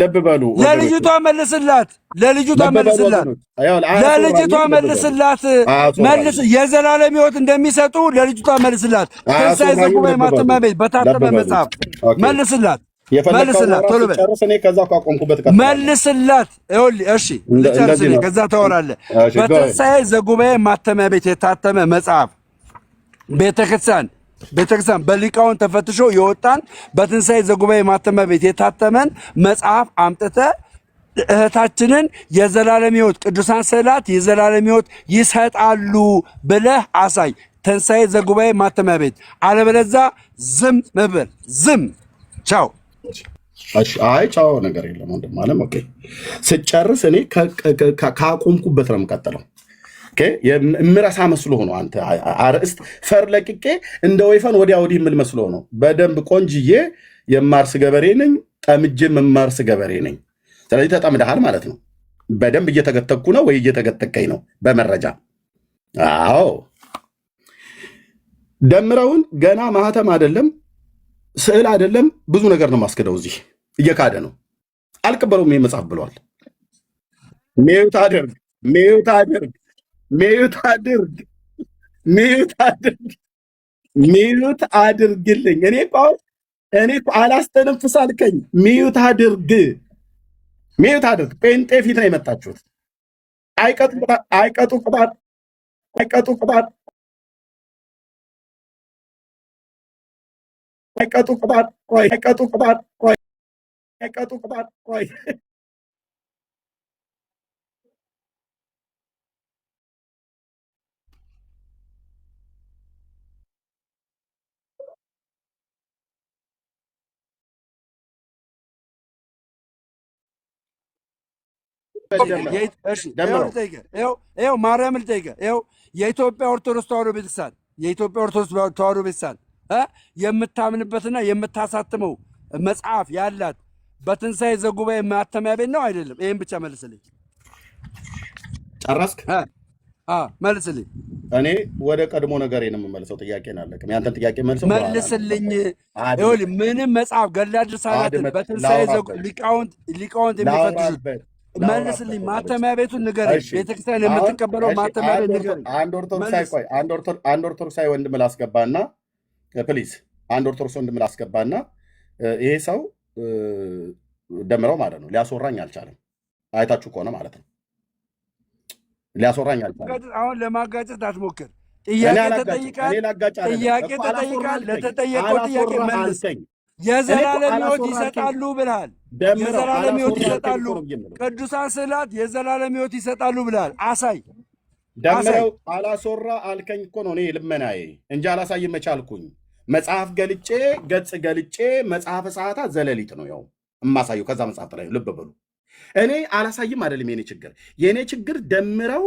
ለልጅቷ መልስላት መልስ የዘላለም ሕይወት እንደሚሰጡ ለልጅቷ መልስላት። ትንሣኤ ዘጉባኤ ማተሚያ ቤት በታተመ መጽሐፍ መልስላት። ቶሎ በል መልስላት። እሺ ልጨርስ እኔ ከዛ ታወራለህ። በትንሣኤ ዘጉባኤ ማተሚያ ቤት የታተመ መጽሐፍ ቤተክርስቲያን በሊቃውን ተፈትሾ የወጣን በትንሣኤ ዘጉባኤ ማተሚያ ቤት የታተመን መጽሐፍ አምጥተ እህታችንን የዘላለም ሕይወት ቅዱሳን ስዕላት የዘላለም ሕይወት ይሰጣሉ ብለህ አሳይ። ትንሣኤ ዘጉባኤ ማተሚያ ቤት። አለበለዛ ዝም በል። ዝም ቻው። አይ ቻው ነገር የለም ወንድም አለም። ኦኬ ስጨርስ እኔ ካቆምኩበት ነው የምቀጥለው። የምረሳ መስሎ ሆኖ አንተ አርእስት ፈር ለቅቄ እንደ ወይፈን ወዲያ ወዲህ የምል መስሎ ነው። በደንብ ቆንጅዬ የማርስ ገበሬ ነኝ፣ ጠምጄ የማርስ ገበሬ ነኝ። ስለዚህ ተጠምደሃል ማለት ነው። በደንብ እየተገተኩ ነው ወይ እየተገተከኝ ነው በመረጃ? አዎ ደምረውን ገና ማህተም አይደለም ስዕል አይደለም ብዙ ነገር ነው ማስከደው። እዚህ እየካደ ነው። አልቀበለውም። ይሄ መጽሐፍ ብሏል። ሚዩት አድርግ ሚዩት አድርግልኝ። እኔ እኮ አላስተነፍስ አልከኝ። ሚዩት አድርግ። ጴንጤ ፊት ነው የመጣችሁት። አይቀጡ ቅጣት። ማርያም ልጠይቅህ። የኢትዮጵያ ኦርቶዶክስ ተዋሕዶ ቤተክርስቲያን የምታምንበትና የምታሳትመው መጽሐፍ ያላት በትንሣኤ ዘጉባኤ ማተሚያ ቤት ነው አይደለም? ይህን ብቻ መልስልኝ። ጨረስክ? መልስልኝ። እኔ ወደ ቀድሞ ነገር ነው የምመልሰው። ጥያቄን አለቅም። ያንተን ጥያቄ መልስልኝ። ምንም መጽሐፍ ገድለ ድርሳናትን በትንሣኤ ሊቃውንት የሚፈትሹት መልስልኝ። ማተሚያ ቤቱን ንገረኝ። ቤተክርስቲያን የምትቀበለው ማተሚያ ቤት ንገረኝ። አንድ ኦርቶዶክሳዊ ወንድም ላስገባና ፕሊዝ፣ አንድ ኦርቶዶክስ ወንድም ላስገባና ይሄ ሰው ደምረው ማለት ነው ሊያስወራኝ አልቻለም። አይታችሁ ከሆነ ማለት ነው ሊያስወራኝ አልቻለም። አሁን ለማጋጨት አትሞክር። ጥያቄ ተጠይቃል። ለተጠየቀው ጥያቄ መልስ። የዘላለም ሕይወት ይሰጣሉ ብለሃል። የዘላለም ሕይወት ይሰጣሉ። ቅዱሳን ስዕላት የዘላለም ሕይወት ይሰጣሉ ብለሃል። አሳይ። ደምረው አላስወራ አልከኝ እኮ ነው እኔ ልመናዬ እንጂ አላሳይ መቻልኩኝ። መጽሐፍ ገልጬ ገጽ ገልጬ መጽሐፈ ሰዓታት ዘለሊት ነው ያው እማሳየው ከዛ መጽሐፍ ላይ ልብ በሉ። እኔ አላሳይም አይደለም የኔ ችግር ደምረው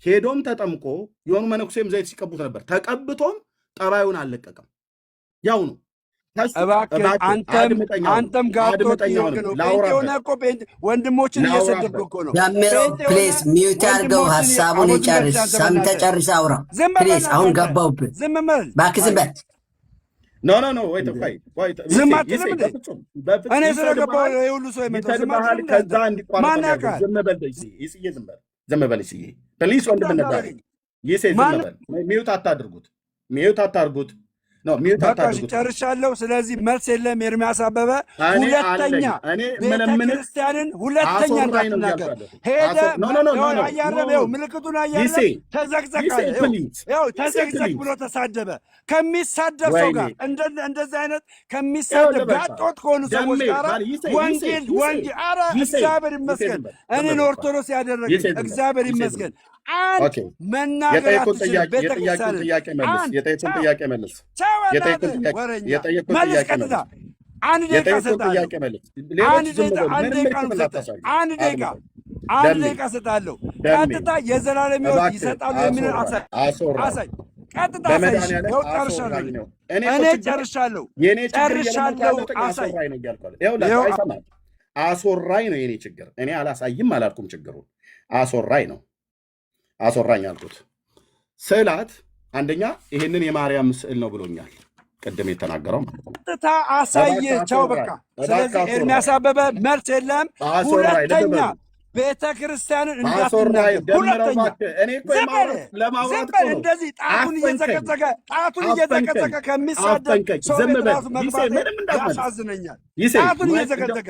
ሄዶም ተጠምቆ የሆኑ መነኩሴም ዘይት ሲቀቡት ነበር። ተቀብቶም ጠባዩን አልለቀቀም። ያው ነው። አንተም ጋብቶት ነው ሆነ እኮ ወንድሞችን እየሰደብክ እኮ ነው። ፕሊዝ ሚዩት አድርገው ሀሳቡን ይጨርስ። ሰምተህ ጨርሰህ አውራ ፕሊዝ። አሁን ገባሁብህ። ዝም በል እባክህ፣ ዝም በል። ዝም አትልም እንዴ? እኔ ስለገባሁ የሁሉ ሰው የመጣው ዝም አትልም? ማን ያውቃል? ዝም በል ይስዬ ፕሊዝ። ወንድምነት ይሴ ዝም በል። ሚዩት አታድርጉት። ጨርሻለሁ። ስለዚህ መልስ የለም። ኤርሚያስ አበበ ሁለተኛ ቤተክርስቲያንን ሁለተኛ እንዳትናገር። ሄደህ አያረም ምልክቱን አያለ ተዘቅዘቅ ብሎ ተሳደበ። ከሚሳደብ ሰው ጋር እንደዚህ አይነት ከሚሳደብ ጋጦት ከሆኑ ሰዎች ጋር ወንጌል ኧረ እግዚአብሔር ይመስገን እኔን ኦርቶዶክስ ያደረገ እግዚአብሔር ይመስገን። አንድ መናገር አትችልም። ቤተክርስቲያንን የጠየቁን ጥያቄ መልስ። አንድ ደቂቃ ሰጣለሁ። ቀጥታ የዘላለም ሕይወት ይሰጣሉ የሚል አሳይ። ቀጥታ አሳይ። ይኸው ጨርሻለሁ። እኔ ጨርሻለሁ። አሳይ። አስወራኝ ነው የኔ ችግር። እኔ አላሳይም አላልኩም። ችግሩን አስወራኝ አልኩት። ስዕላት አንደኛ ይሄንን የማርያም ስዕል ነው ብሎኛል። ቅድም የተናገረው ቀጥታ አሳየቸው። በቃ ስለዚህ ኤርሚያስ አበበ መልስ የለም። ሁለተኛ ቤተ ክርስቲያንን እንዳትናገር። ሁለተኛ እንደዚህ ጣቱን እየዘቀዘቀ ከሚሳደብ ሰው ቤት ራሱ መግባት ያሳዝነኛል። ጣቱን እየዘቀዘቀ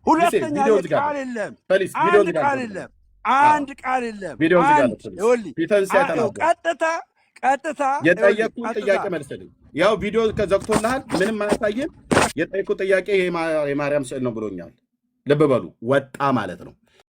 ሁለተኛ ቃል የለም። አንድ ቃል የለም። ቀጥታ የጠየቁት ጥያቄ መልስልኝ። ያው ቪዲዮ ከዘግቶልሃል፣ ምንም አያሳይም። የጠየቁት ጥያቄ የማርያም ስዕል ነው ብሎኛል። ልብ በሉ፣ ወጣ ማለት ነው።